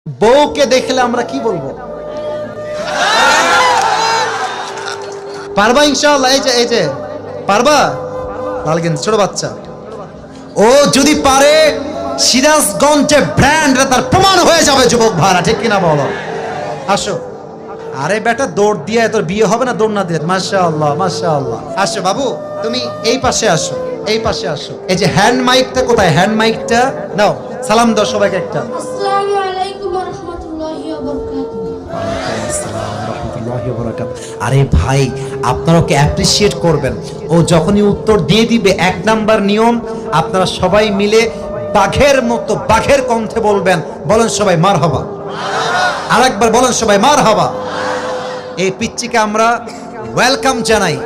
বউকে দেখলে আমরা কি বলবো? পারবা ইনশাআল্লাহ? এই যে পারবা? লালগেন ছোট বাচ্চা, ও যদি পারে সিরাজগঞ্জে ব্র্যান্ড তার প্রমাণ হয়ে যাবে যুবক ভাড়া, ঠিক কিনা বলো? আসো। আরে বেটা দৌড় দিয়ে তোর বিয়ে হবে না দৌড় না দিয়ে? মাশাআল্লাহ মাশাআল্লাহ। আসো বাবু, তুমি এই পাশে আসো, এই পাশে আসো। এই যে হ্যান্ড মাইকটা কোথায়? হ্যান্ড মাইকটা নাও, সালাম দাও সবাইকে একটা। আসসালামু আলাইকুম ওয়া রাহমাতুল্লাহি ওয়া বারাকাতুহু। আরে ভাই, আপনারা ওকে অ্যাপ্রিসিয়েট করবেন। ও যখনই উত্তর দিয়ে দিবে, 1 নাম্বার নিয়ম, আপনারা সবাই মিলে বাঘের মতো বাঘের কণ্ঠে বলবেন। বলেন সবাই মারহাবা। আরেকবার বলেন সবাই মারহাবা। এই পিচ্চিকে আমরা ওয়েলকাম জানাই।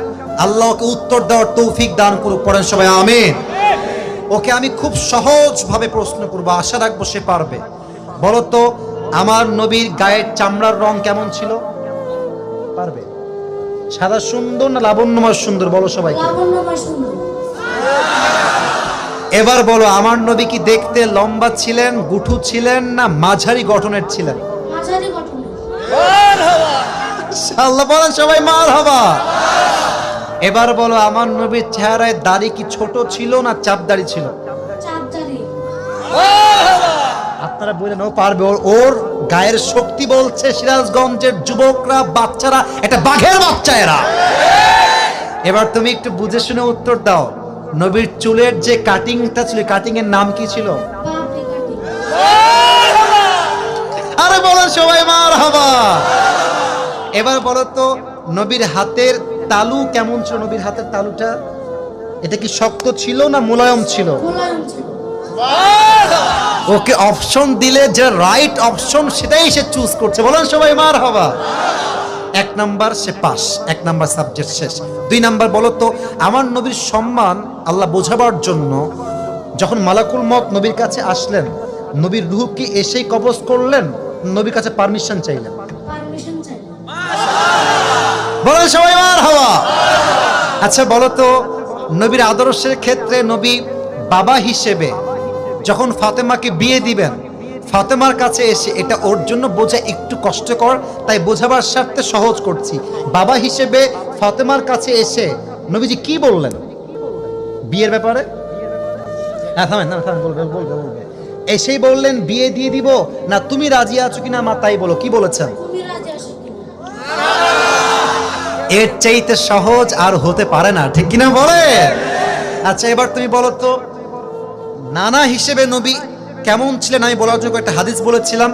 আল্লাহ ওকে উত্তর দেওয়ার তৌফিক দান করুক। পড়েন সবাই আমিন। ওকে আমি খুব সহজভাবে প্রশ্ন করব, আশা রাখবো সে পারবে। বলো তো, আমার নবীর গায়ের চামড়ার রং কেমন ছিল? পারবে? সাদা সুন্দর না লাবণ্যময় সুন্দর? বলো সবাইকে। লাবণ্যময় সুন্দর। এবার বলো, আমার নবী কি দেখতে লম্বা ছিলেন, গুঠু ছিলেন, না মাঝারি গঠনের ছিলেন? মাঝারি গঠনের। ইনশাআল্লাহ বলেন সবাই মারহাবা। এবার বলো, আমার নবীর চেহারায় দাড়ি কি ছোট ছিল না চাপ দাড়ি ছিল? চাঁদদারি। আপনারা বললেন ও পারবে। ওর গায়ের শক্তি বলছে সিরাজগঞ্জের যুবকরা, বাচ্চারা একটা বাঘের বাচ্চা এরা। এবার তুমি একটু বুঝে শুনে উত্তর দাও। নবীর চুলের যে কাটিংটা ছিল, কাটিং এর নাম কি ছিল? পাপড়ি কাটি। আরে বলেন সবাই মারহাবা। এবার বলো তো, নবীর হাতের তালু কেমন ছিল? নবীর হাতের তালুটা এটা কি শক্ত ছিল না মোলায়েম ছিল? মোলায়েম ছিল। ওকে অপশন দিলে যে রাইট অপশন সেটাই সে চুজ করছে। বলেন সবাই মারহাবা। 1 নাম্বার সে পাস, 1 নাম্বার সাবজেক্ট শেষ। 2 নাম্বার বলো তো, আমার নবীর সম্মান আল্লাহ বোঝাবার জন্য যখন মালাকুল মউত নবীর কাছে আসলেন, নবীর রূহ কি এসেই কবজ করলেন, নবীর কাছে পারমিশন চাইলেন? পারমিশন চাই। বলেন সবাই মারহাবা। আচ্ছা বলো তো, নবীর আদর্শের ক্ষেত্রে নবী বাবা হিসেবে যখন ফাতেমাকে বিয়ে দিবেন, ফাতেমার কাছে এসে, এটা ওর জন্য বোঝা একটু কষ্টকর, তাই বোঝাবার স্বার্থে সহজ করছি। বাবা হিসেবে ফাতেমার কাছে এসে নবীজি কি বললেন বিয়ের ব্যাপারে? হ্যাঁ থামেন না, থামেন, বলবে বলবে বলবে। এসেই বললেন বিয়ে দিয়ে দিব, না তুমি রাজি আছো কিনা মা তাই বলো, কি বলেছেন? তুমি রাজি আছো কিনা? এর চাইতে সহজ আর হতে পারে না, ঠিক কিনা বলে? আচ্ছা এবার তুমি বলো তো, নানা হিসেবে নবী কেমন ছিলেন? আমি বলার জন্য একটা হাদিস বলেছিলাম,